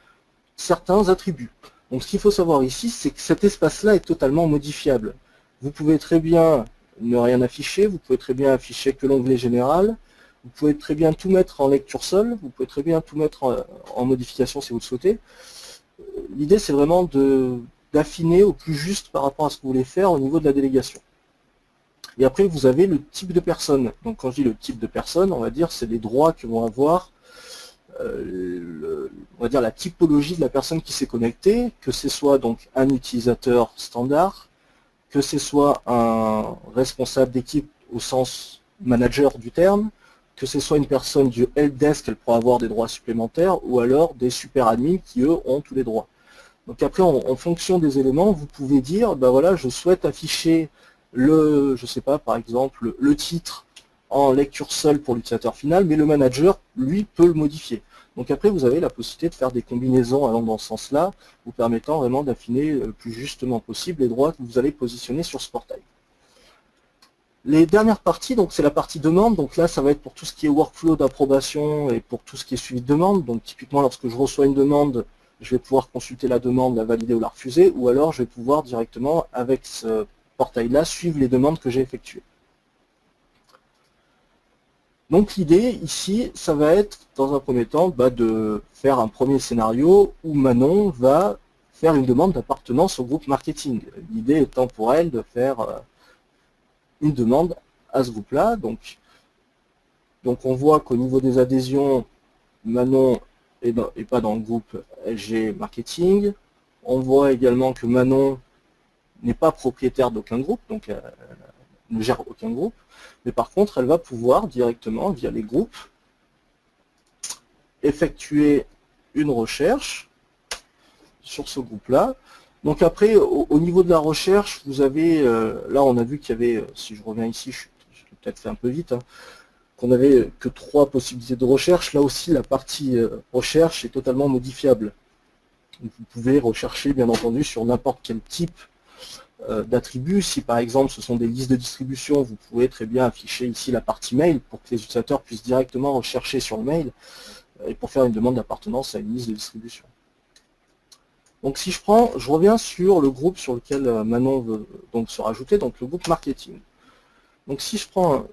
certains attributs. Donc ce qu'il faut savoir ici, c'est que cet espace-là est totalement modifiable. Vous pouvez très bien ne rien afficher, vous pouvez très bien afficher que l'onglet général, vous pouvez très bien tout mettre en lecture seule, vous pouvez très bien tout mettre en modification si vous le souhaitez. L'idée, c'est vraiment d'affiner au plus juste par rapport à ce que vous voulez faire au niveau de la délégation. Et après, vous avez le type de personne. Donc quand je dis le type de personne, on va dire c'est les droits que vont avoir on va dire la typologie de la personne qui s'est connectée, que ce soit donc un utilisateur standard, que ce soit un responsable d'équipe au sens manager du terme, que ce soit une personne du helpdesk, elle pourra avoir des droits supplémentaires, ou alors des super admins qui eux ont tous les droits. Donc après, en fonction des éléments, vous pouvez dire, ben voilà, je souhaite afficher je sais pas, par exemple, le titre en lecture seule pour l'utilisateur final, mais le manager, lui, peut le modifier. Donc après, vous avez la possibilité de faire des combinaisons allant dans ce sens-là, vous permettant vraiment d'affiner le plus justement possible les droits que vous allez positionner sur ce portail. Les dernières parties, donc c'est la partie demande, donc là ça va être pour tout ce qui est workflow d'approbation et pour tout ce qui est suivi de demande. Donc typiquement lorsque je reçois une demande, je vais pouvoir consulter la demande, la valider ou la refuser, ou alors je vais pouvoir directement avec ce portail-là suivre les demandes que j'ai effectuées. Donc l'idée ici, ça va être dans un premier temps de faire un premier scénario où Manon va faire une demande d'appartenance au groupe marketing. L'idée étant pour elle de faire une demande à ce groupe-là. Donc on voit qu'au niveau des adhésions, Manon n'est pas dans le groupe SG Marketing. On voit également que Manon n'est pas propriétaire d'aucun groupe, donc elle ne gère aucun groupe. Mais par contre, elle va pouvoir directement, via les groupes, effectuer une recherche sur ce groupe-là. Donc après, au niveau de la recherche, vous avez, là on a vu qu'il y avait, si je reviens ici, je l'ai peut-être fait un peu vite, hein, qu'on n'avait que 3 possibilités de recherche. Là aussi, la partie recherche est totalement modifiable. Donc, vous pouvez rechercher, bien entendu, sur n'importe quel type d'attributs. Si par exemple ce sont des listes de distribution, vous pouvez très bien afficher ici la partie mail pour que les utilisateurs puissent directement rechercher sur le mail et pour faire une demande d'appartenance à une liste de distribution. Donc si je reviens sur le groupe sur lequel Manon veut donc se rajouter, donc le groupe marketing. Donc si je prends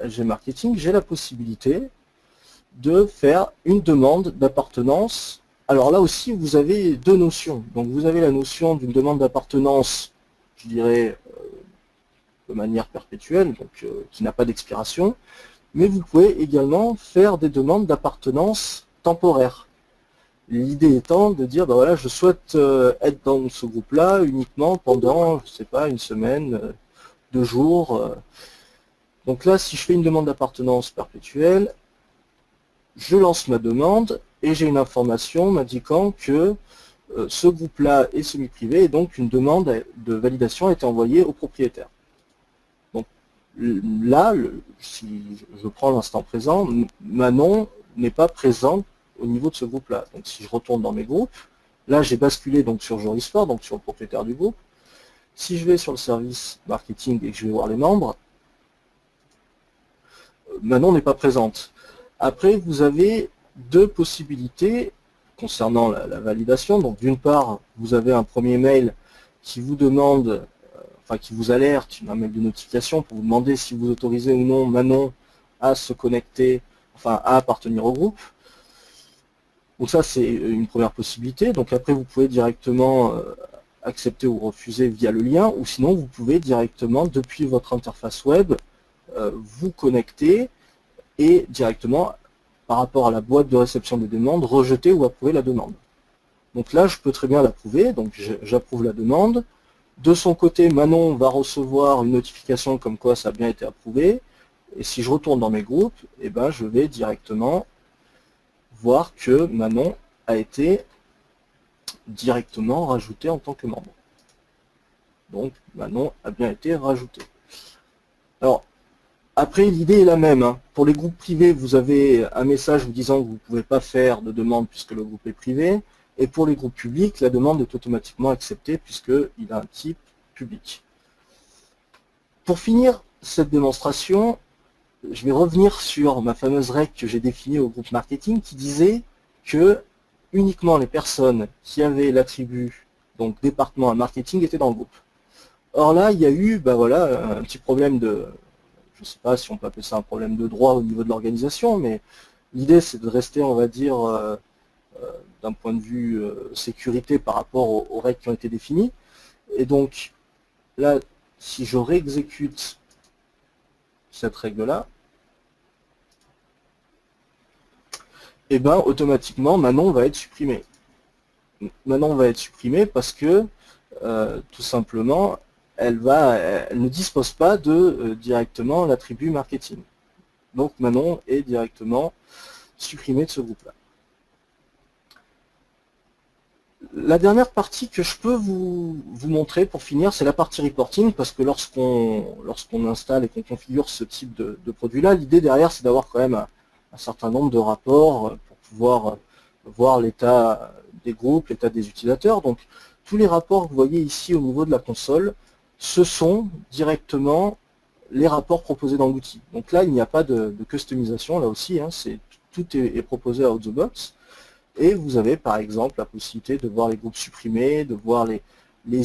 SG Marketing, j'ai la possibilité de faire une demande d'appartenance. Alors là aussi, vous avez 2 notions. Donc vous avez la notion d'une demande d'appartenance, je dirais, de manière perpétuelle, donc qui n'a pas d'expiration, mais vous pouvez également faire des demandes d'appartenance temporaire. L'idée étant de dire, ben voilà, je souhaite être dans ce groupe-là uniquement pendant, je sais pas, une semaine, 2 jours. Donc là, si je fais une demande d'appartenance perpétuelle, je lance ma demande et j'ai une information m'indiquant que ce groupe-là est semi-privé et donc une demande de validation a été envoyée au propriétaire. Donc là, si je prends l'instant présent, Manon n'est pas présente au niveau de ce groupe-là. Donc si je retourne dans mes groupes, là j'ai basculé donc sur Joris Sport, donc sur le propriétaire du groupe. Si je vais sur le service marketing et que je vais voir les membres, Manon n'est pas présente. Après, vous avez deux possibilités concernant la validation. Donc d'une part, vous avez un premier mail qui vous demande, enfin qui vous alerte, un mail de notification pour vous demander si vous autorisez ou non Manon à se connecter, enfin à appartenir au groupe. Donc ça c'est une première possibilité. Donc après vous pouvez directement accepter ou refuser via le lien, ou sinon vous pouvez directement depuis votre interface web vous connecter et directement par rapport à la boîte de réception des demandes, rejeter ou approuver la demande. Donc là, je peux très bien l'approuver, donc j'approuve la demande. De son côté, Manon va recevoir une notification comme quoi ça a bien été approuvé. Et si je retourne dans mes groupes, eh ben, je vais directement voir que Manon a été directement rajouté en tant que membre. Donc Manon a bien été rajouté. Alors, après, l'idée est la même. Hein. Pour les groupes privés, vous avez un message vous disant que vous ne pouvez pas faire de demande puisque le groupe est privé. Et pour les groupes publics, la demande est automatiquement acceptée puisqu'il a un type public. Pour finir cette démonstration, je vais revenir sur ma fameuse règle que j'ai définie au groupe marketing qui disait que uniquement les personnes qui avaient l'attribut donc département à marketing étaient dans le groupe. Or là, il y a eu voilà, un petit problème de... Je ne sais pas si on peut appeler ça un problème de droit au niveau de l'organisation, mais l'idée c'est de rester, on va dire, d'un point de vue sécurité par rapport aux règles qui ont été définies. Et donc, là, si je réexécute cette règle-là, et ben automatiquement, Manon va être supprimée. Manon va être supprimée parce que, tout simplement, elle ne dispose pas de directement l'attribut marketing. Donc Manon est directement supprimée de ce groupe-là. La dernière partie que je peux vous montrer pour finir, c'est la partie reporting, parce que lorsqu'on installe et qu'on configure ce type de produit-là, l'idée derrière, c'est d'avoir quand même un certain nombre de rapports pour pouvoir voir l'état des groupes, l'état des utilisateurs. Donc tous les rapports que vous voyez ici au niveau de la console, ce sont directement les rapports proposés dans l'outil. Donc là, il n'y a pas de customisation, là aussi, hein, tout est proposé out of the box. Et vous avez par exemple la possibilité de voir les groupes supprimés, de voir les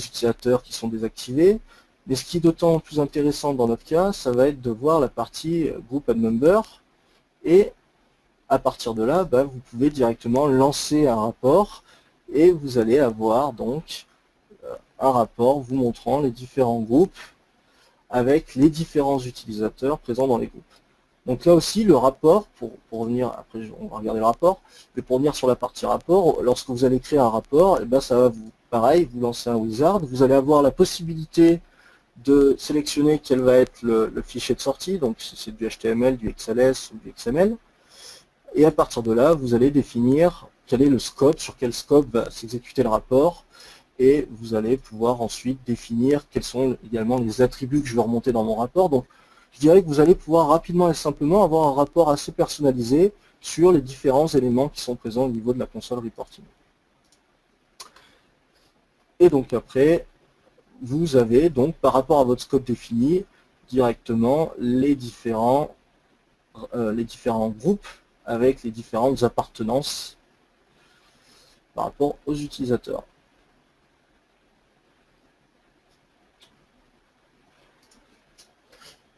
utilisateurs qui sont désactivés. Mais ce qui est d'autant plus intéressant dans notre cas, ça va être de voir la partie group and member. Et à partir de là, vous pouvez directement lancer un rapport et vous allez avoir donc un rapport vous montrant les différents groupes avec les différents utilisateurs présents dans les groupes. Donc là aussi, le rapport, pour revenir, après on va regarder le rapport, mais pour revenir sur la partie rapport, lorsque vous allez créer un rapport, et ça va pareil, vous lancez un wizard, vous allez avoir la possibilité de sélectionner quel va être le fichier de sortie, donc si c'est du HTML, du XLS ou du XML, et à partir de là, vous allez définir quel est le scope, sur quel scope va s'exécuter le rapport, et vous allez pouvoir ensuite définir quels sont également les attributs que je vais remonter dans mon rapport. Donc, je dirais que vous allez pouvoir rapidement et simplement avoir un rapport assez personnalisé sur les différents éléments qui sont présents au niveau de la console reporting. Et donc après, vous avez donc par rapport à votre scope défini directement les différents groupes avec les différentes appartenances par rapport aux utilisateurs.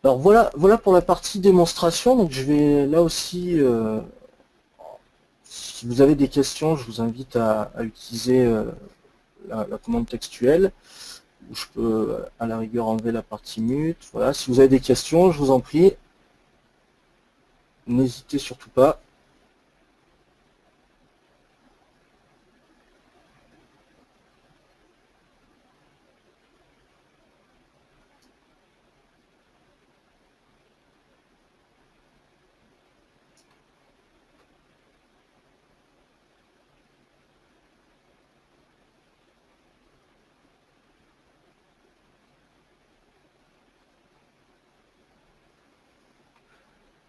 Alors voilà pour la partie démonstration. Donc je vais là aussi, si vous avez des questions, je vous invite à utiliser la commande textuelle, où je peux à la rigueur enlever la partie mute. Voilà, si vous avez des questions, je vous en prie, n'hésitez surtout pas.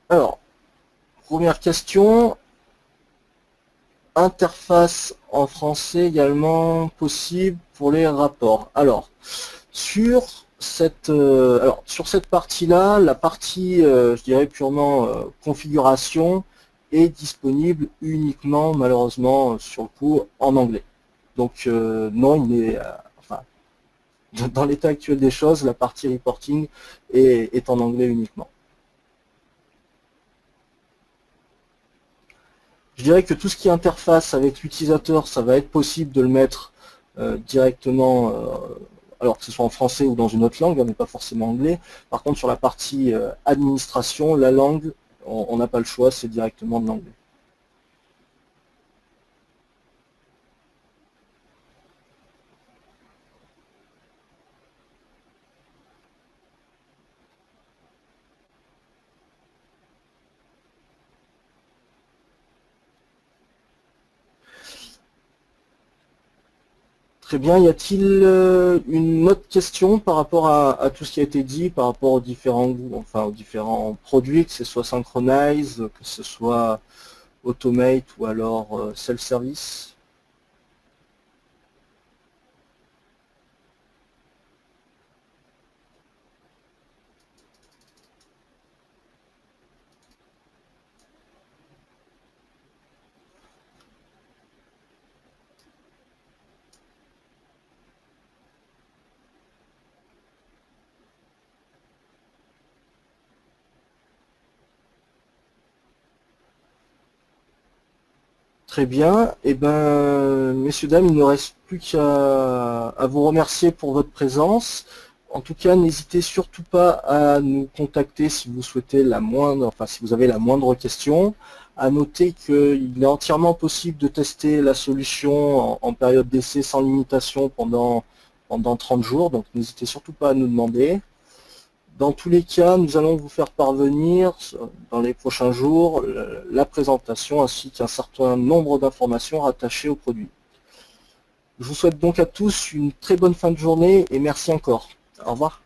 Alors, première question, interface en français également possible pour les rapports. Alors, sur cette partie-là, la partie, je dirais purement configuration, est disponible uniquement, malheureusement, sur le coup, en anglais. Donc non, il est, enfin, dans l'état actuel des choses, la partie reporting est en anglais uniquement. Je dirais que tout ce qui est interface avec l'utilisateur, ça va être possible de le mettre directement, alors que ce soit en français ou dans une autre langue, mais pas forcément anglais. Par contre, sur la partie administration, la langue, on n'a pas le choix, c'est directement de l'anglais. Très bien, y a-t-il une autre question par rapport à tout ce qui a été dit, par rapport aux aux différents produits, que ce soit Synchronize, que ce soit Automate ou alors Self-Service? Très bien. Eh ben, messieurs, dames, il ne reste plus qu'à vous remercier pour votre présence. En tout cas, n'hésitez surtout pas à nous contacter si vous souhaitez si vous avez la moindre question. À noter qu'il est entièrement possible de tester la solution en période d'essai sans limitation pendant 30 jours. Donc, n'hésitez surtout pas à nous demander. Dans tous les cas, nous allons vous faire parvenir dans les prochains jours la présentation ainsi qu'un certain nombre d'informations rattachées au produit. Je vous souhaite donc à tous une très bonne fin de journée et merci encore. Au revoir.